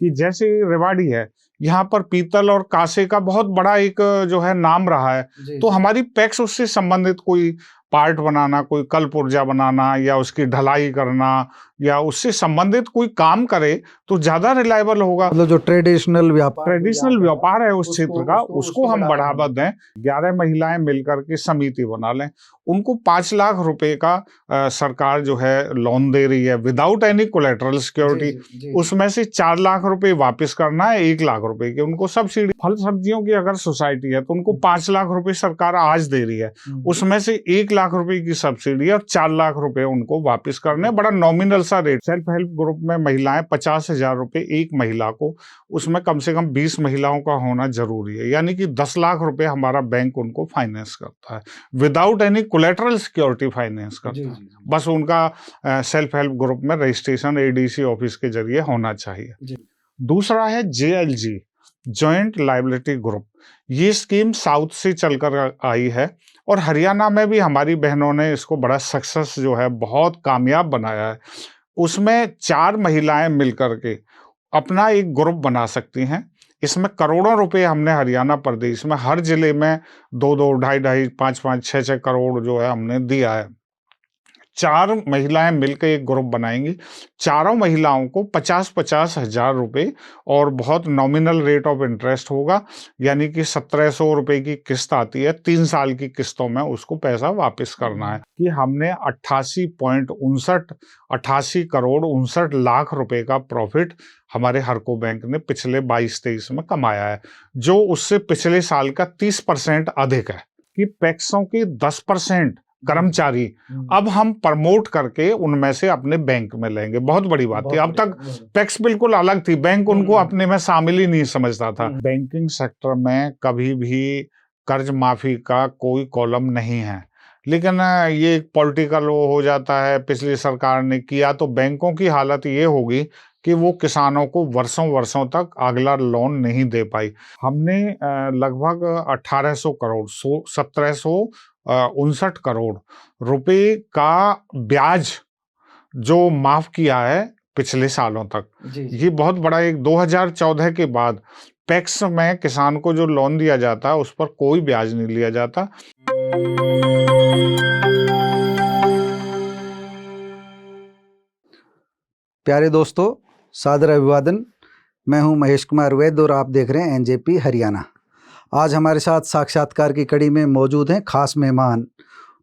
कि जैसे रेवाड़ी है, यहाँ पर पीतल और कांसे का बहुत बड़ा एक जो है नाम रहा है। तो हमारी पैक्स उससे संबंधित कोई पार्ट बनाना, कोई कल पुर्जा बनाना या उसकी ढलाई करना या उससे संबंधित कोई काम करे तो ज्यादा रिलायबल होगा। मतलब जो ट्रेडिशनल व्यापार है उस क्षेत्र का, उसको हम बढ़ावा दें। 11 महिलाएं मिलकर के समिति बना लें, उनको 5 लाख रुपए का सरकार जो है लोन दे रही है विदाउट एनी कोलेटरल सिक्योरिटी। उसमें से 4 लाख रुपए वापस करना है, 1 लाख रुपए की उनको सब्सिडी। फल सब्जियों की अगर सोसाइटी है तो उनको 5 लाख रुपए सरकार आज दे रही है, उसमें से 1 लाख रुपए की सब्सिडी और 4 लाख रुपए उनको वापस करने। बड़ा नॉमिनल सा रेट। सेल्फ हेल्प ग्रुप में महिलाएं 50,000 रुपए एक महिला को, उसमें कम से कम 20 महिलाओं का होना जरूरी है, यानी कि 10 लाख रुपए हमारा बैंक उनको फाइनेंस करता है without any collateral security finance करता है। बस उनका सेल्फ हेल्प ग्रुप में रजिस्ट्रेशन एडीसी ऑफिस के जरिए होना चाहिए। दूसरा है JLG, जॉइंट लायबिलिटी ग्रुप। ये स्कीम साउथ से चलकर आई है और हरियाणा में भी हमारी बहनों ने इसको बड़ा सक्सेस जो है बहुत कामयाब बनाया है। उसमें 4 महिलाएं मिलकर के अपना एक ग्रुप बना सकती हैं। इसमें करोड़ों रुपए हमने हरियाणा प्रदेश में हर जिले में 2-2, 2.5-2.5, 5-5, 6-6 करोड़ जो है हमने दिया है। 4 महिलाएं मिलकर एक ग्रुप बनाएंगी, चारों महिलाओं को 50-50 हजार रुपए और बहुत नॉमिनल रेट ऑफ इंटरेस्ट होगा, यानी कि 1700 रुपए की किस्त आती है, 3 साल की किस्तों में उसको पैसा वापस करना है। कि हमने 88 करोड़ 59 लाख रुपए का प्रॉफिट हमारे हरको बैंक ने पिछले 22-23 में कमाया है, जो उससे पिछले साल का 30% अधिक है। कि पैक्सों की 10% कर्मचारी अब हम प्रमोट करके उनमें से अपने बैंक में लेंगे। बहुत बड़ी बात थी। अब तक पैक्स बिल्कुल अलग थी, बैंक उनको अपने में शामिल ही नहीं समझता था। बैंकिंग सेक्टर में कभी भी कर्ज माफी का कोई कॉलम नहीं है, लेकिन ये पॉलिटिकल हो जाता है। पिछली सरकार ने किया तो बैंकों की हालत ये होगी कि वो किसानों को वर्षों वर्षों तक अगला लोन नहीं दे पाई। हमने लगभग 1800 करोड़ 1759 करोड़ रुपए का ब्याज जो माफ किया है पिछले सालों तक। ये बहुत बड़ा एक 2014 के बाद पैक्स में किसान को जो लोन दिया जाता है उस पर कोई ब्याज नहीं लिया जाता। प्यारे दोस्तों, सादर अभिवादन। मैं हूं महेश कुमार वैद्य और आप देख रहे हैं NJP हरियाणा। आज हमारे साथ साक्षात्कार की कड़ी में मौजूद हैं खास मेहमान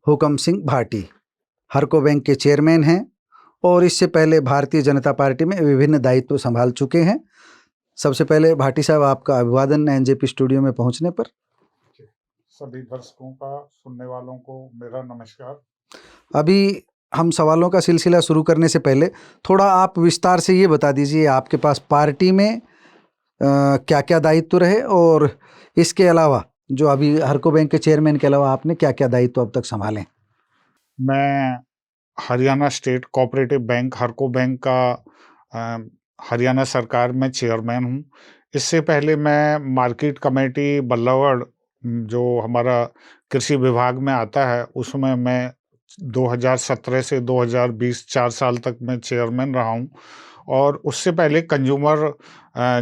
हुकम सिंह भाटी। हरको बैंक के चेयरमैन हैं और इससे पहले भारतीय जनता पार्टी में विभिन्न दायित्व संभाल चुके हैं। सबसे पहले भाटी साहब, आपका अभिवादन NJP स्टूडियो में पहुंचने पर। सभी दर्शकों का, सुनने वालों को मेरा नमस्कार। अभी हम सवालों का सिलसिला शुरू करने से पहले थोड़ा आप विस्तार से ये बता दीजिए, आपके पास पार्टी में क्या क्या दायित्व रहे और इसके अलावा जो अभी हरको बैंक के चेयरमैन के अलावा आपने क्या क्या दायित्व अब तक संभाले। मैं Haryana state cooperative bank हरको bank का हरियाणा सरकार में चेयरमैन हूँ। इससे पहले मैं मार्केट कमेटी बल्लभगढ़, जो हमारा कृषि विभाग में आता है, उसमें मैं 2017 से 2020 4 साल तक मैं चेयरमैन रहा हूँ। और उससे पहले कंज्यूमर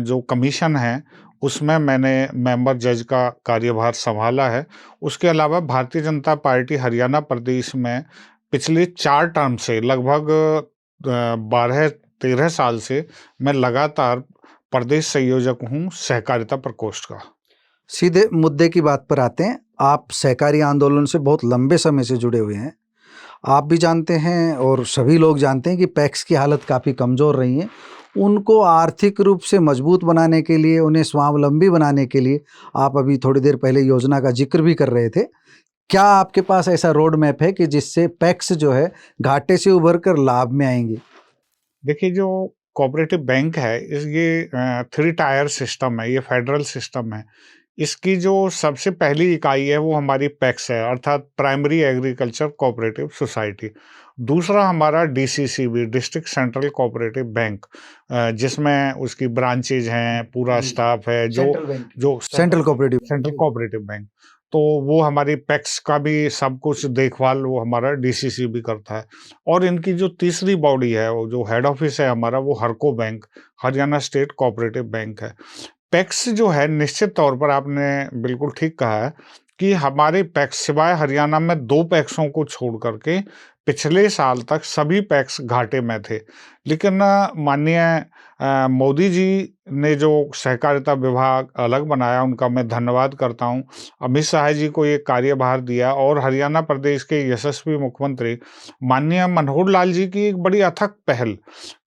जो कमीशन है उसमें मैंने मेंबर जज का कार्यभार संभाला है। उसके अलावा भारतीय जनता पार्टी हरियाणा प्रदेश में पिछले 4 टर्म से लगभग 12-13 साल से मैं लगातार प्रदेश संयोजक हूँ सहकारिता प्रकोष्ठ का। सीधे मुद्दे की बात पर आते हैं। आप सहकारी आंदोलन से बहुत लंबे समय से जुड़े हुए हैं। आप भी जानते हैं और सभी लोग जानते हैं कि पैक्स की हालत काफ़ी कमज़ोर रही है। उनको आर्थिक रूप से मजबूत बनाने के लिए, उन्हें स्वावलंबी बनाने के लिए आप अभी थोड़ी देर पहले योजना का जिक्र भी कर रहे थे। क्या आपके पास ऐसा रोड मैप है कि जिससे पैक्स जो है घाटे से उभर कर लाभ में आएंगे? देखिए, जो कोऑपरेटिव बैंक है ये 3 टायर सिस्टम है, ये फेडरल सिस्टम है। इसकी जो सबसे पहली इकाई है वो हमारी पैक्स है, अर्थात प्राइमरी एग्रीकल्चर कोऑपरेटिव सोसाइटी। दूसरा हमारा DCCB, district central cooperative bank, जिसमें उसकी ब्रांचेज हैं, पूरा स्टाफ है, जो सेंट्रल कोऑपरेटिव बैंक। तो वो हमारी पैक्स का भी सब कुछ देखभाल वो हमारा डीसीसी भी करता है। और इनकी जो तीसरी बॉडी है, वो जो हेड ऑफिस है हमारा, वो Harco bank, Haryana state cooperative bank है। पैक्स जो है, निश्चित तौर पर आपने बिल्कुल ठीक कहा है कि हमारे पैक्स सिवाय हरियाणा में 2 पैक्सों को छोड़ करके पिछले साल तक सभी पैक्स घाटे में थे। लेकिन माननीय मोदी जी ने जो सहकारिता विभाग अलग बनाया, उनका मैं धन्यवाद करता हूं। अमित शाह जी को ये कार्यभार दिया और हरियाणा प्रदेश के यशस्वी मुख्यमंत्री माननीय मनोहर लाल जी की एक बड़ी अथक पहल,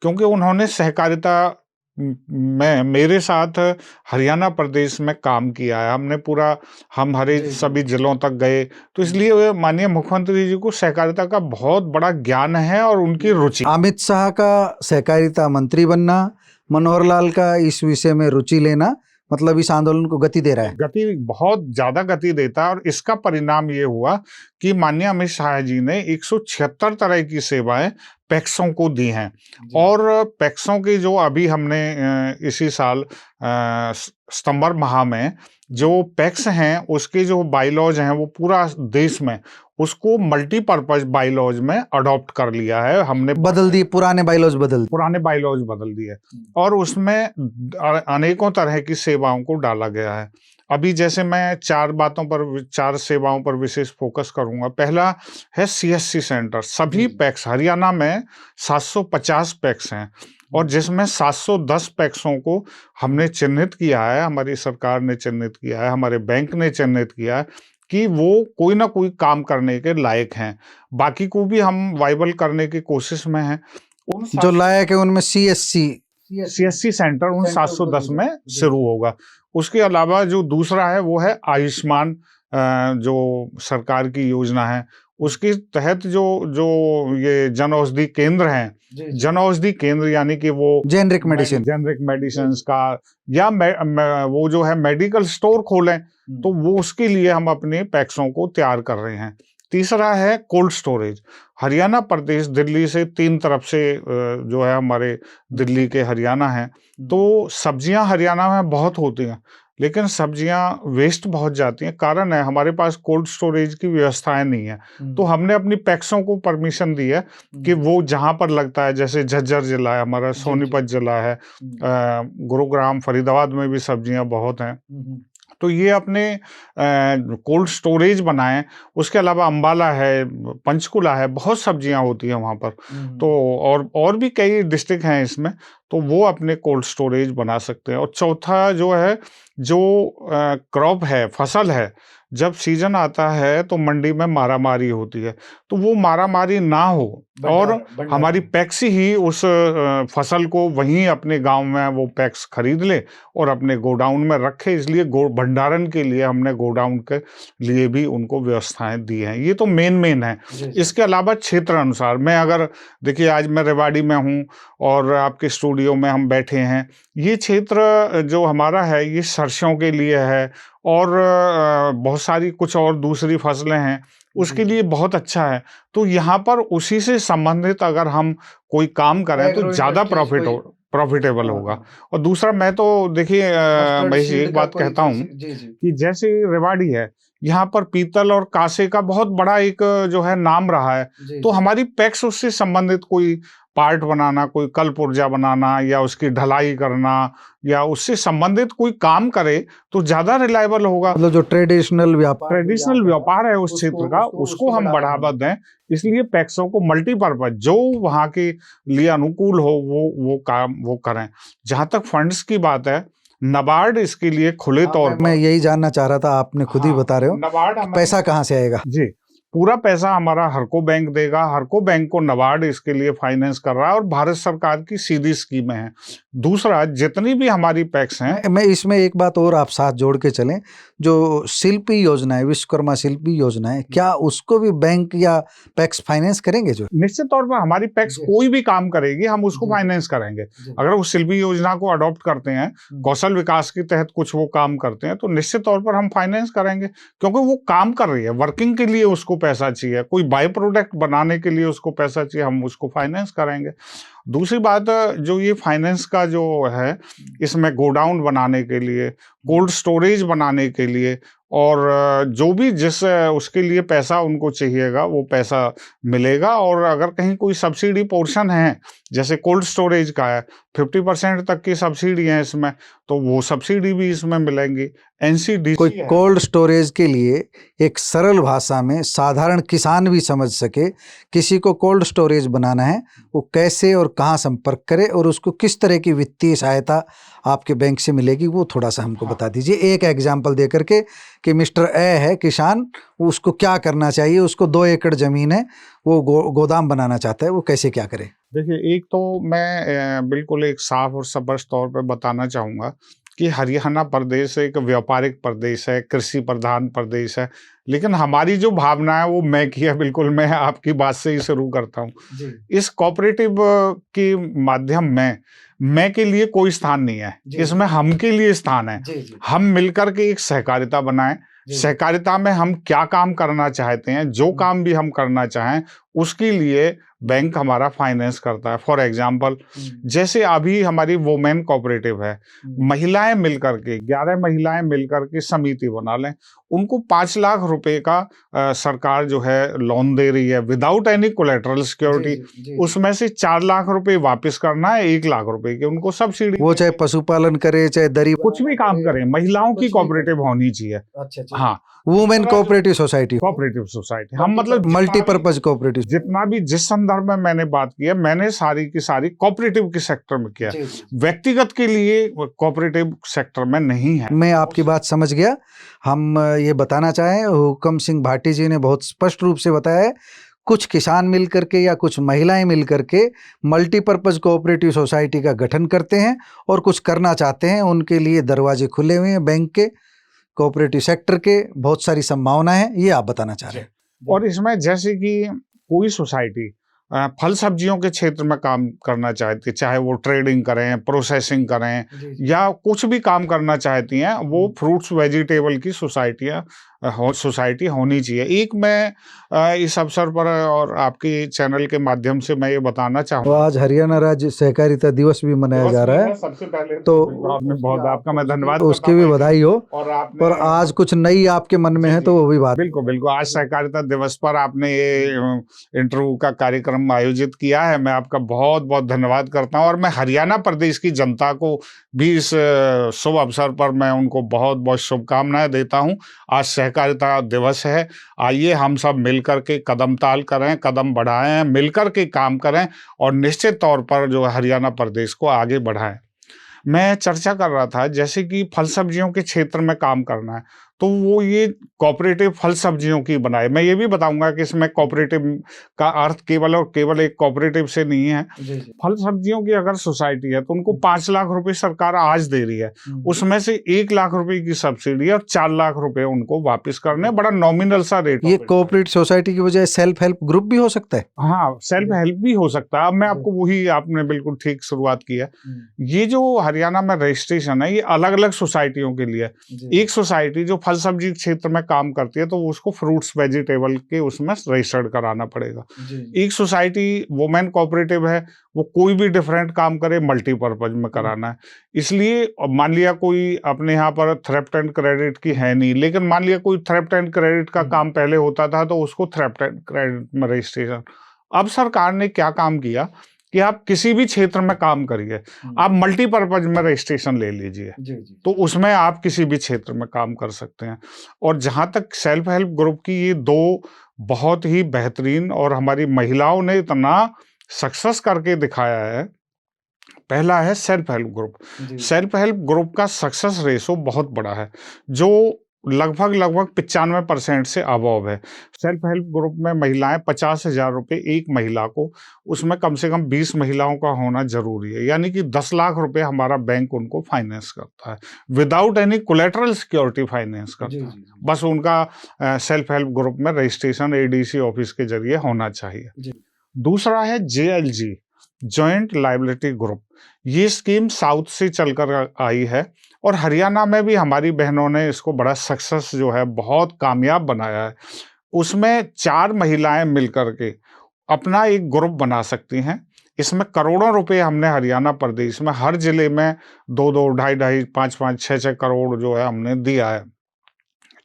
क्योंकि उन्होंने सहकारिता मैं मेरे साथ हरियाणा प्रदेश में काम किया है। हमने पूरा हम हरे जी, जी। सभी जिलों तक गए, तो इसलिए वे माननीय मुख्यमंत्री जी को सहकारिता का बहुत बड़ा ज्ञान है और उनकी रुचि। अमित शाह का सहकारिता मंत्री बनना, मनोहर लाल का इस विषय में रुचि लेना, मतलब इस आंदोलन को गति दे रहा है। गति, बहुत ज्यादा गति देता है। और इसका परिणाम ये हुआ कि माननीय अमित शाह जी ने 176 तरह की सेवाएं पैक्सों को दी हैं। और पैक्सों की जो अभी हमने इसी साल सितंबर माह में जो पैक्स हैं, उसके जो बाईलॉज हैं, वो पूरा देश में उसको मल्टीपर्पज बाईलॉज में अडॉप्ट कर लिया है हमने। बदल दिए, पुराने बाईलॉज बदल दिए और उसमें अनेकों तरह की सेवाओं को डाला गया है। अभी जैसे मैं 4 सेवाओं पर विशेष फोकस करूंगा। पहला है सीएससी सेंटर। सभी पैक्स, हरियाणा में 750 पैक्स हैं और जिसमें 710 पैक्सों को हमने चिन्हित किया है, हमारी सरकार ने चिन्हित किया है, हमारे बैंक ने चिन्हित किया है कि वो कोई ना कोई काम करने के लायक हैं। बाकी को भी हम वाइबल करने की कोशिश में हैं। जो लायक है उनमें सीएससी सेंटर उन 710 में शुरू होगा। उसके अलावा जो दूसरा है वो है आयुष्मान, जो सरकार की योजना है, उसके तहत जो ये जन औषधि केंद्र हैं, जन औषधि केंद्र यानी कि वो जेनरिक मेडिसिन का, या वो जो है मेडिकल स्टोर खोलें, तो वो उसके लिए हम अपने पैक्सों को तैयार कर रहे हैं। तीसरा है कोल्ड स्टोरेज। हरियाणा प्रदेश दिल्ली से 3 तरफ से जो है हमारे दिल्ली के हरियाणा है, तो सब्जियां हरियाणा में बहुत होती हैं, लेकिन सब्जियां वेस्ट बहुत जाती हैं। कारण है हमारे पास कोल्ड स्टोरेज की व्यवस्थाएं नहीं है। तो हमने अपनी पैक्सों को परमिशन दी है कि वो जहां पर लगता है, जैसे झज्जर जिला है हमारा, सोनीपत जिला है, गुरुग्राम, फरीदाबाद में भी सब्जियां बहुत हैं, तो ये अपने कोल्ड स्टोरेज बनाएं। उसके अलावा अंबाला है, पंचकुला है, बहुत सब्जियां होती हैं वहां पर, तो और भी कई डिस्ट्रिक्ट हैं इसमें, तो वो अपने कोल्ड स्टोरेज बना सकते हैं। और चौथा जो है, जो क्रॉप है, फसल है, जब सीजन आता है तो मंडी में मारामारी होती है, तो वो मारामारी ना हो और हमारी पैक्स ही उस फसल को वहीं अपने गांव में वो पैक्स खरीद ले और अपने गोडाउन में रखे। इसलिए भंडारण के लिए हमने गोडाउन के लिए भी उनको व्यवस्थाएं दी हैं। ये तो मेन है। इसके अलावा क्षेत्र अनुसार, मैं अगर देखिए, आज मैं रेवाड़ी में हूँ और आपके स्टूडियो में हम बैठे हैं, ये क्षेत्र जो हमारा है ये सरसों के लिए है और बहुत सारी कुछ और दूसरी फसलें हैं, उसके लिए बहुत अच्छा है। तो यहाँ पर उसी से संबंधित अगर हम कोई काम करें तो ज़्यादा प्रॉफिटेबल होगा। और दूसरा, मैं तो देखिए महेश जी, एक बात कहता हूँ कि जैसे रेवाड़ी है, यहाँ पर पीतल और कांसे का बहुत बड़ा एक जो है नाम रहा है, तो हमारी पैक्स उससे संबंधित कोई पार्ट बनाना, कोई कल पुर्जा बनाना या उसकी ढलाई करना या उससे संबंधित कोई काम करे तो ज्यादा रिलायबल होगा। मतलब जो ट्रेडिशनल व्यापार है उस क्षेत्र का, उसको हम बढ़ावा दें। इसलिए पैक्सों को मल्टीपर्पज, जो वहां के लिए अनुकूल हो वो काम वो करें। जहां तक फंड्स की बात है, नाबार्ड इसके लिए खुले तौर पर, मैं यही जानना चाह रहा था, आपने खुद ही बता रहे हो, नाबार्ड पैसा कहाँ से आएगा? जी, पूरा पैसा हमारा हरको बैंक देगा। हरको बैंक को नाबार्ड इसके लिए फाइनेंस कर रहा है और भारत सरकार की सीधी स्कीमें हैं। दूसरा, जितनी भी हमारी पैक्स हैं, मैं इसमें एक बात और आप साथ जोड़ के चलें, जो शिल्पी योजना है, विश्वकर्मा शिल्पी योजना है, क्या उसको भी बैंक या पैक्स फाइनेंस करेंगे? जो निश्चित तौर पर हमारी पैक्स कोई भी काम करेगी, हम उसको फाइनेंस करेंगे। अगर उस शिल्पी योजना को अडॉप्ट करते हैं, कौशल विकास के तहत कुछ वो काम करते हैं, तो निश्चित तौर पर हम फाइनेंस करेंगे, क्योंकि वो काम कर रही है, वर्किंग के लिए उसको पैसा चाहिए, कोई बाय प्रोडक्ट बनाने के लिए उसको पैसा चाहिए, हम उसको फाइनेंस करेंगे। दूसरी बात, जो ये फाइनेंस का जो है, इसमें गोडाउन बनाने के लिए, कोल्ड स्टोरेज बनाने के लिए, और जो भी जिस उसके लिए पैसा उनको चाहिएगा वो पैसा मिलेगा। और अगर कहीं कोई सब्सिडी पोर्शन है, जैसे कोल्ड स्टोरेज का है, 50% तक की सब्सिडी है इसमें, तो वो सब्सिडी भी इसमें मिलेंगी। कोई एनसीडीसी है। कोल्ड स्टोरेज के लिए एक सरल भाषा में साधारण किसान भी समझ सके, किसी को कोल्ड स्टोरेज बनाना है, वो कैसे और कहाँ संपर्क करे और उसको किस तरह की वित्तीय सहायता आपके बैंक से मिलेगी, वो थोड़ा सा हमको बता दीजिए एक एग्जाम्पल दे करके कि मिस्टर ए है किसान, उसको क्या करना चाहिए, उसको 2 एकड़ ज़मीन है, वो गोदाम बनाना चाहता है, वो कैसे क्या करे। देखिए, एक तो मैं बिल्कुल एक साफ और स्पष्ट तौर पे बताना चाहूँगा कि हरियाणा प्रदेश एक व्यापारिक प्रदेश है, कृषि प्रधान प्रदेश है, लेकिन हमारी जो भावना है वो मैं की है। बिल्कुल मैं आपकी बात से ही शुरू करता हूँ। इस कोऑपरेटिव के माध्यम में मैं के लिए कोई स्थान नहीं है, इसमें हम के लिए स्थान है। हम मिलकर के एक सहकारिता बनाएं। सहकारिता में हम क्या काम करना चाहते हैं, जो काम भी हम करना चाहें उसके लिए बैंक हमारा फाइनेंस करता है। फॉर एग्जाम्पल, जैसे अभी हमारी वुमेन कोऑपरेटिव है, महिलाएं मिलकर के 11 महिलाएं मिलकर के समिति बना लें, उनको 5 लाख रुपए का सरकार जो है लोन दे रही है विदाउट एनी कोलेटरल सिक्योरिटी। उसमें से 4 लाख रुपए वापस करना है, 1 लाख रुपए की उनको सब्सिडी। वो चाहे पशुपालन करे, चाहे दरी, कुछ भी काम करें, महिलाओं की कोऑपरेटिव होनी चाहिए। अच्छा। हाँ, women cooperative society, cooperative society, हम मतलब मल्टीपर्पज कोऑपरेटिव। जितना भी जिस संदर्भ में मैंने बात की है, मैंने सारी की सारी कोऑपरेटिव के सेक्टर में किया, व्यक्तिगत के लिए कोऑपरेटिव सेक्टर में नहीं है। मैं आपकी बात समझ गया। हम ये बताना चाहें, हुकम सिंह भाटी जी ने बहुत स्पष्ट रूप से बताया है, कुछ किसान मिल करके या कुछ महिलाएं मिल करके मल्टीपर्पज कोऑपरेटिव सोसाइटी का गठन करते हैं और कुछ करना चाहते हैं, उनके लिए दरवाजे खुले हुए हैं बैंक के, कोऑपरेटिव सेक्टर के, बहुत सारी संभावना है, ये आप बताना चाह रहे हैं। और इसमें जैसे कि कोई सोसाइटी फल सब्जियों के क्षेत्र में काम करना चाहती है, चाहे वो ट्रेडिंग करें, प्रोसेसिंग करें, या कुछ भी काम करना चाहती हैं, वो फ्रूट्स वेजिटेबल की सोसाइटी होनी चाहिए। एक मैं इस अवसर पर और आपके चैनल के माध्यम से मैं ये बताना चाहूँगा, आज हरियाणा राज्य सहकारिता दिवस भी मनाया जा रहा है, सबसे पहले तो बहुत आपका मैं धन्यवाद, उसकी भी बधाई हो। और आज कुछ नई आपके मन में है तो वो भी बात। बिल्कुल आज सहकारिता दिवस पर आपने ये इंटरव्यू का कार्यक्रम आयोजित किया है, मैं आपका बहुत बहुत धन्यवाद करता हूँ। और मैं हरियाणा प्रदेश की जनता को भी इस शुभ अवसर पर मैं उनको बहुत बहुत शुभकामनाएं देता हूँ। आज सहकारिता दिवस है, आइए हम सब मिलकर के कदम ताल करें, कदम बढ़ाएं, मिलकर के काम करें और निश्चित तौर पर जो हरियाणा प्रदेश को आगे बढ़ाएं। मैं चर्चा कर रहा था जैसे कि फल सब्जियों के क्षेत्र में काम करना है, तो वो ये कोऑपरेटिव फल सब्जियों की बनाए। मैं ये भी बताऊंगा कि इसमें कोऑपरेटिव का अर्थ केवल और केवल एक कोऑपरेटिव से नहीं है। फल सब्जियों की अगर सोसाइटी है तो उनको 5 लाख रुपए सरकार आज दे रही है, उसमें से 1 लाख रुपए की सब्सिडी और 4 लाख रुपए उनको वापस करने, बड़ा नॉमिनल सा रेट। ये कोऑपरेटिव सोसाइटी की बजाय सेल्फ हेल्प ग्रुप भी हो सकता है। हाँ, सेल्फ हेल्प भी हो सकता है। अब मैं आपको वही, आपने बिल्कुल ठीक शुरुआत की है। ये जो हरियाणा में रजिस्ट्रेशन है, ये अलग अलग सोसाइटियों के लिए। एक सोसाइटी जो फल सब्जी क्षेत्र में काम करती है तो उसको फ्रूट्स वेजिटेबल के उसमें रजिस्टर्ड कराना पड़ेगा। एक सोसाइटी वुमेन कोऑपरेटिव है, वो कोई भी डिफरेंट काम करे, मल्टीपर्पज में कराना है। इसलिए मान लिया कोई अपने यहाँ पर थ्रेफ्ट एंड क्रेडिट की है नहीं, लेकिन मान लिया कोई थ्रेफ्ट एंड क्रेडिट का काम पहले होता था तो उसको थ्रेफ्ट एंड क्रेडिट में रजिस्ट्रेशन। अब सरकार ने क्या काम किया कि आप किसी भी क्षेत्र में काम करिए, आप मल्टीपर्पज में रजिस्ट्रेशन ले लीजिए, तो उसमें आप किसी भी क्षेत्र में काम कर सकते हैं। और जहां तक सेल्फ हेल्प ग्रुप की, ये 2 बहुत ही बेहतरीन और हमारी महिलाओं ने इतना सक्सेस करके दिखाया है। पहला है self help group. Self help group का सक्सेस रेशो बहुत बड़ा है, जो लगभग 95% से अबव है। सेल्फ हेल्प ग्रुप में महिलाएं 50,000 रुपये एक महिला को, उसमें कम से कम 20 महिलाओं का होना जरूरी है, यानी कि 10 लाख रुपए हमारा बैंक उनको फाइनेंस करता है, without any collateral security finance करता है। बस उनका सेल्फ हेल्प ग्रुप में रजिस्ट्रेशन एडीसी ऑफिस के जरिए होना चाहिए। दूसरा है JLG, जॉइंट लायबिलिटी ग्रुप। ये स्कीम साउथ से चलकर आई है और हरियाणा में भी हमारी बहनों ने इसको बड़ा सक्सेस जो है बहुत कामयाब बनाया है। उसमें 4 महिलाएं मिलकर के अपना एक ग्रुप बना सकती हैं। इसमें करोड़ों रुपए हमने हरियाणा प्रदेश में हर जिले में 2-2, 2.5-2.5, 5-5, 6-6 करोड़ जो है हमने दिया है।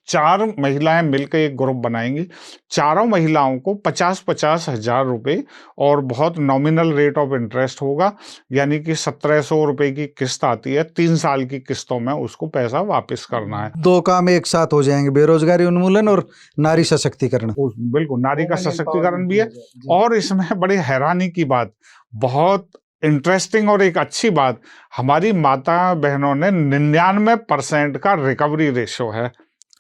4 महिलाएं मिलकर एक ग्रुप बनाएंगी, चारों महिलाओं को 50-50 हजार रुपए और बहुत नॉमिनल रेट ऑफ इंटरेस्ट होगा, यानी कि 1700 रुपए की किस्त आती है, 3 साल की किस्तों में उसको पैसा वापस करना है। 2 काम एक साथ हो जाएंगे, बेरोजगारी उन्मूलन और नारी सशक्तिकरण। बिल्कुल, नारी का सशक्तिकरण भी है। और इसमें बड़ी हैरानी की बात, बहुत इंटरेस्टिंग और एक अच्छी बात, हमारी माता बहनों ने 99% का रिकवरी रेशो है।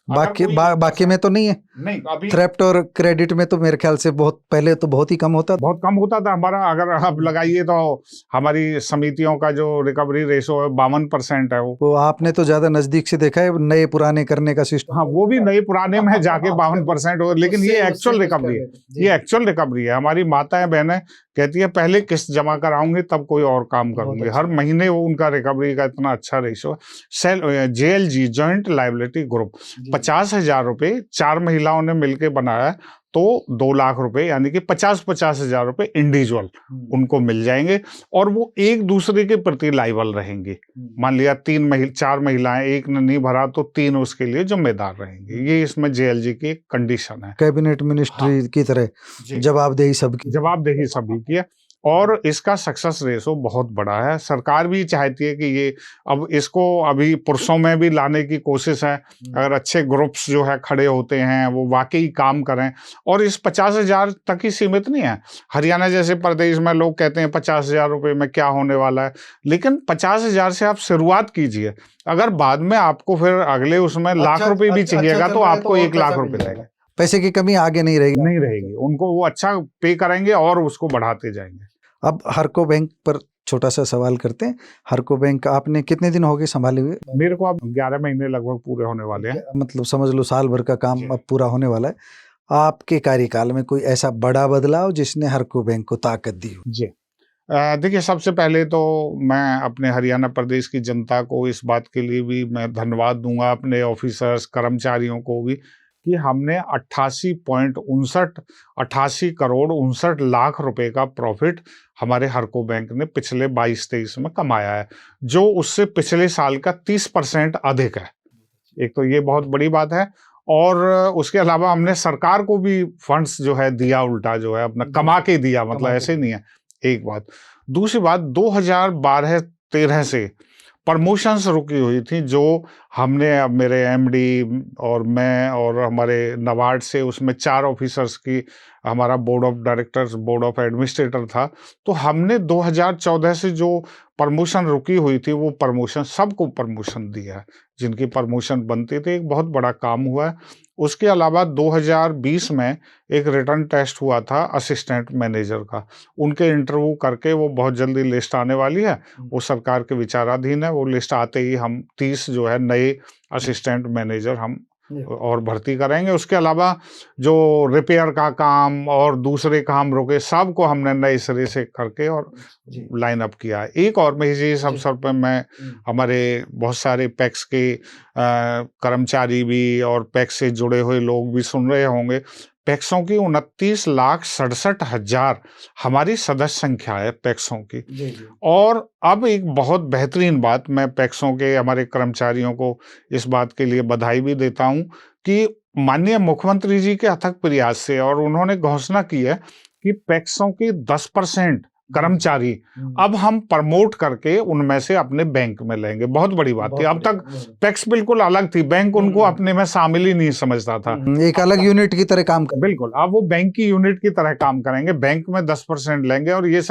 बाकी में तो नहीं है। नहीं, अभी थ्रेफ्ट और क्रेडिट में तो मेरे ख्याल से पहले तो बहुत ही कम होता था। बहुत कम होता था हमारा। अगर आप लगाइए तो हमारी समितियों का जो रिकवरी रेशो है 52% है। वो आपने तो ज्यादा नजदीक से देखा है, नए पुराने करने का सिस्टम। हाँ, वो भी नए पुराने में जाके 52% हो, लेकिन ये एक्चुअल रिकवरी है। ये एक्चुअल रिकवरी है। हमारी माताएं बहनें कहती है पहले किस्त जमा कराऊंगी तब कोई और काम करूंगी। हर महीने वो उनका रिकवरी का इतना अच्छा रेशो है। JLG, जॉइंट लायबिलिटी ग्रुप, 50,000 रुपए 4 महिलाओं ने मिलकर बनाया तो 2 लाख रुपए, यानी कि 50-50 हजार रुपए इंडिविजुअल उनको मिल जाएंगे और वो एक दूसरे के प्रति लायबल रहेंगे। मान लिया 4 महिलाएं, एक ने नहीं भरा तो 3 उसके लिए जिम्मेदार रहेंगे। ये इसमें JLG की एक कंडीशन है। कैबिनेट मिनिस्ट्री की तरह जवाबदेही सभी की है। और इसका सक्सेस रेशो बहुत बड़ा है। सरकार भी चाहती है कि ये अब इसको अभी पुरुषों में भी लाने की कोशिश है। अगर अच्छे ग्रुप्स जो है खड़े होते हैं, वो वाकई काम करें। और इस 50,000 तक ही सीमित नहीं है। हरियाणा जैसे प्रदेश में लोग कहते हैं 50,000 रुपए में क्या होने वाला है, लेकिन 50,000 से आप शुरुआत कीजिए। अगर बाद में आपको फिर अगले उसमें लाख रुपए भी चाहिएगा तो आपको 1 लाख रुपए देंगे। पैसे की कमी आगे नहीं रहेगी। उनको वो अच्छा पे करेंगे और उसको बढ़ाते जाएंगे। अब हरको बैंक पर छोटा सा सवाल करते हैं। हरको बैंक आपने कितने दिन हो गए संभाले हुए? मेरे को अब 11 महीने लगभग पूरे होने वाले हैं। मतलब समझ लो साल भर का काम अब पूरा होने वाला है। आपके कार्यकाल में कोई ऐसा बड़ा बदलाव जिसने हरको बैंक को ताकत दी हो? जी, देखिए, सबसे पहले तो मैं अपने हरियाणा प्रदेश की जनता को इस बात के लिए भी मैं धन्यवाद दूंगा, अपने ऑफिसर्स कर्मचारियों को भी, कि हमने 88 करोड़ 59 लाख रुपए का प्रॉफिट हमारे हरको बैंक ने पिछले 22-23 में कमाया है, जो उससे पिछले साल का 30% अधिक है। एक तो ये बहुत बड़ी बात है। और उसके अलावा हमने सरकार को भी फंड्स जो है दिया, उल्टा जो है अपना कमा के दिया, मतलब ऐसे नहीं है। एक बात। दूसरी बात, 2012-13 से प्रमोशंस रुकी हुई थी, जो हमने, अब मेरे MD और मैं और हमारे नाबार्ड से उसमें 4 ऑफिसर्स की, हमारा board of directors, board of administrator था, तो हमने 2014 से जो प्रमोशन रुकी हुई थी वो प्रमोशन, सबको प्रमोशन दिया है जिनकी प्रमोशन बनती थी। एक बहुत बड़ा काम हुआ है। उसके अलावा 2020 में एक रिटर्न टेस्ट हुआ था असिस्टेंट मैनेजर का, उनके इंटरव्यू करके वो बहुत जल्दी लिस्ट आने वाली है, वो सरकार के विचाराधीन है। वो लिस्ट आते ही हम 30 जो है नए असिस्टेंट मैनेजर हम और भर्ती करेंगे। उसके अलावा जो रिपेयर का काम और दूसरे काम रुके, सबको हमने नए सिरे से करके और लाइन अप किया है। एक और मैं इस अवसर पर मैं हमारे बहुत सारे पैक्स के कर्मचारी भी और पैक्स से जुड़े हुए लोग भी सुन रहे होंगे। पैक्सों की 29,67,000 हमारी सदस्य संख्या है पैक्सों की। और अब एक बहुत बेहतरीन बात, मैं पैक्सों के हमारे कर्मचारियों को इस बात के लिए बधाई भी देता हूं कि माननीय मुख्यमंत्री जी के अथक प्रयास से, और उन्होंने घोषणा की है कि पैक्सों के 10% कर्मचारी अब हम प्रमोट करके उनमें से अपने बैंक में लेंगे। बहुत बड़ी बात थी। अब तक पैक्स बिल्कुल अलग थी, बैंक उनको अपने में शामिल ही नहीं समझता था, एक अलग यूनिट की तरह काम कर। बिल्कुल, अब वो बैंक की यूनिट की तरह काम करेंगे, बैंक में 10% लेंगे और ये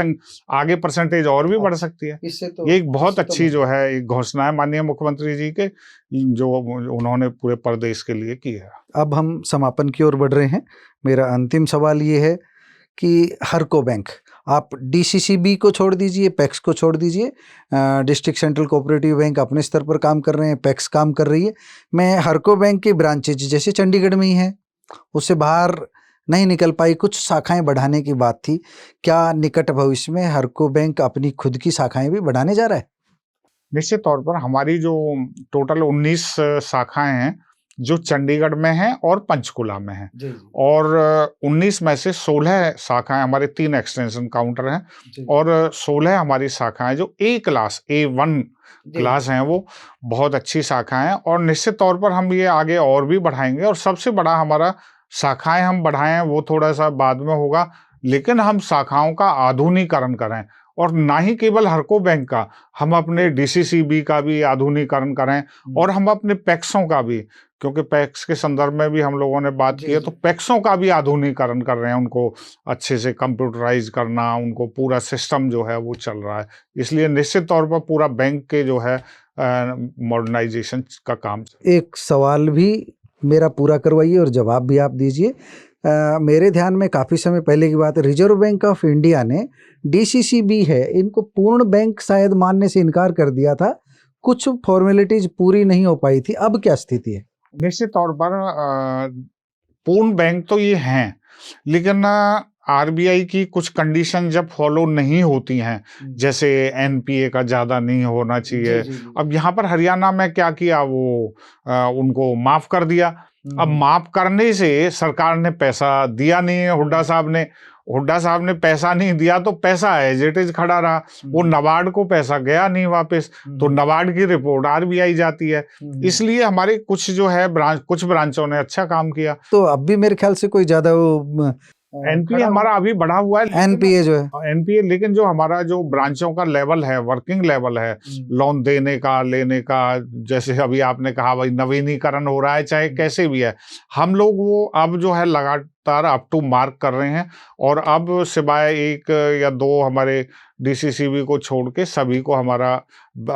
आगे परसेंटेज और भी बढ़ सकती है। ये एक बहुत अच्छी जो है एक घोषणा है माननीय मुख्यमंत्री जी के, जो उन्होंने पूरे प्रदेश के लिए की है। अब हम समापन की ओर बढ़ रहे हैं। मेरा अंतिम सवाल ये है कि हरको बैंक, आप DCCB को छोड़ दीजिए, पैक्स को छोड़ दीजिए, डिस्ट्रिक्ट सेंट्रल कोऑपरेटिव बैंक अपने स्तर पर काम कर रहे हैं, पैक्स काम कर रही है, मैं हरको बैंक के ब्रांचेज जैसे चंडीगढ़ में ही है, उससे बाहर नहीं निकल पाई, कुछ शाखाएं बढ़ाने की बात थी। क्या निकट भविष्य में हरको बैंक अपनी खुद की शाखाएं भी बढ़ाने जा रहा है? निश्चित तौर पर हमारी जो टोटल 19 शाखाएं हैं, जो चंडीगढ़ में है और पंचकुला में है। जी, और 19 में से 16 शाखाएं, हमारे 3 एक्सटेंशन काउंटर हैं जी, और 16 हमारी शाखाएं जो क्लास A1 जी, क्लास हैं, वो बहुत अच्छी शाखाएं हैं और निश्चित तौर पर हम ये आगे और भी बढ़ाएंगे। और सबसे बड़ा हमारा शाखाएं हम बढ़ाएं वो थोड़ा सा बाद में होगा, लेकिन हम शाखाओं का आधुनिकीकरण करें और ना ही केवल हरको बैंक का, हम अपने DCCB का भी आधुनिकीकरण करें और हम अपने पैक्सों का भी, क्योंकि पैक्स के संदर्भ में भी हम लोगों ने बात की है, तो पैक्सों का भी आधुनिकीकरण कर रहे हैं, उनको अच्छे से कंप्यूटराइज करना, उनको पूरा सिस्टम जो है वो चल रहा है। इसलिए निश्चित तौर पर पूरा बैंक के जो है मॉडर्नाइजेशन का काम। एक सवाल भी मेरा पूरा करवाइए और जवाब भी आप दीजिए। मेरे ध्यान में काफ़ी समय पहले की बात है, रिजर्व बैंक ऑफ इंडिया ने DCCB है इनको पूर्ण बैंक शायद मानने से इनकार कर दिया था, कुछ फॉर्मेलिटीज पूरी नहीं हो पाई थी, अब क्या स्थिति है? निश्चित तौर पर पूर्ण बैंक तो ये हैं, लेकिन RBI की कुछ कंडीशन जब फॉलो नहीं होती हैं, जैसे NPA का ज़्यादा नहीं होना चाहिए। अब यहाँ पर हरियाणा में क्या किया, वो उनको माफ़ कर दिया। अब माफ़ करने से सरकार ने पैसा दिया नहीं है, हुड्डा साहब ने पैसा नहीं दिया, तो पैसा एज इट इज खड़ा रहा। वो नबार्ड को पैसा गया नहीं वापस, तो नबार्ड की रिपोर्ट RBI जाती है। इसलिए हमारे कुछ जो है कुछ ब्रांचों ने अच्छा काम किया। तो अब भी मेरे ख्याल से कोई ज़्यादा वो NPA हमारा अभी बढ़ा हुआ है, NPA जो है NPA, लेकिन जो हमारा जो ब्रांचों का लेवल है, वर्किंग लेवल है, लोन देने का, लेने का, जैसे अभी आपने कहा भाई नवीनीकरण हो रहा है, चाहे कैसे भी है, हम लोग वो अब जो है लगातार अप टू मार्क कर रहे हैं। और अब सिवाय 1 या 2 हमारे DCCB को छोड़ के सभी को हमारा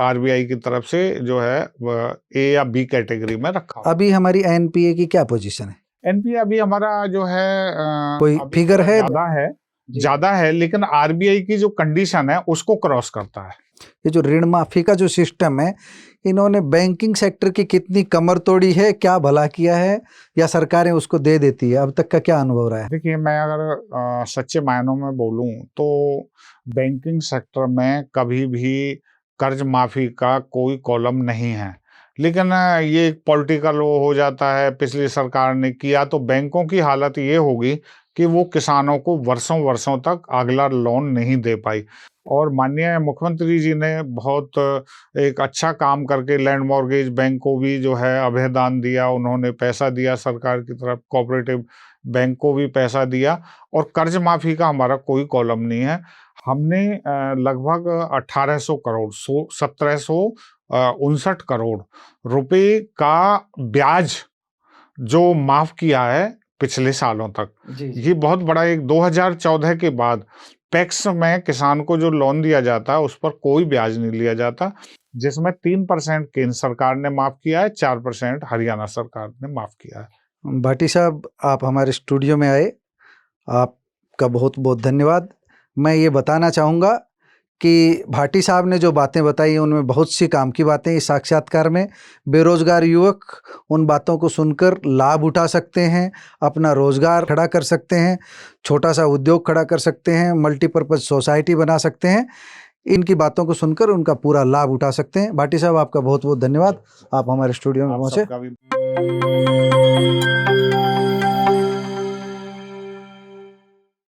RBI की तरफ से जो है A या B कैटेगरी में रखा। अभी हमारी NPA की क्या पोजीशन है? NPA अभी हमारा जो है कोई फिगर है? ज्यादा है, लेकिन RBI की जो कंडीशन है उसको क्रॉस करता है। ये जो ऋण माफी का जो सिस्टम है, इन्होंने बैंकिंग सेक्टर की कितनी कमर तोड़ी है, क्या भला किया है, या सरकारें उसको दे देती है? अब तक का क्या अनुभव रहा है? देखिए, मैं अगर सच्चे मायनों में बोलूं तो बैंकिंग सेक्टर में कभी भी कर्ज माफी का कोई कॉलम नहीं है, लेकिन ये एक पॉलिटिकल वो हो जाता है। पिछली सरकार ने किया तो बैंकों की हालत ये होगी कि वो किसानों को वर्षों वर्षों तक अगला लोन नहीं दे पाई। और माननीय मुख्यमंत्री जी ने बहुत एक अच्छा काम करके लैंड मॉर्गेज बैंक को भी जो है अभयदान दिया, उन्होंने पैसा दिया सरकार की तरफ, कोऑपरेटिव बैंक को भी पैसा दिया, और कर्ज माफी का हमारा कोई कॉलम नहीं है। हमने लगभग 1800 करोड़ 1759 करोड़ रुपए का ब्याज जो माफ किया है पिछले सालों तक। ये बहुत बड़ा, एक 2014 के बाद पैक्स में किसान को जो लोन दिया जाता है उस पर कोई ब्याज नहीं लिया जाता, जिसमें 3% केंद्र सरकार ने माफ किया है, 4% हरियाणा सरकार ने माफ किया है। भाटी साहब, आप हमारे स्टूडियो में आए, आपका बहुत बहुत धन्यवाद। मैं ये बताना चाहूँगा कि भाटी साहब ने जो बातें बताई उनमें बहुत सी काम की बातें इस साक्षात्कार में बेरोजगार युवक उन बातों को सुनकर लाभ उठा सकते हैं, अपना रोजगार खड़ा कर सकते हैं, छोटा सा उद्योग खड़ा कर सकते हैं, मल्टीपर्पज़ सोसाइटी बना सकते हैं। इनकी बातों को सुनकर उनका पूरा लाभ उठा सकते हैं। भाटी साहब, आपका बहुत बहुत धन्यवाद, आप हमारे स्टूडियो में पहुँचे।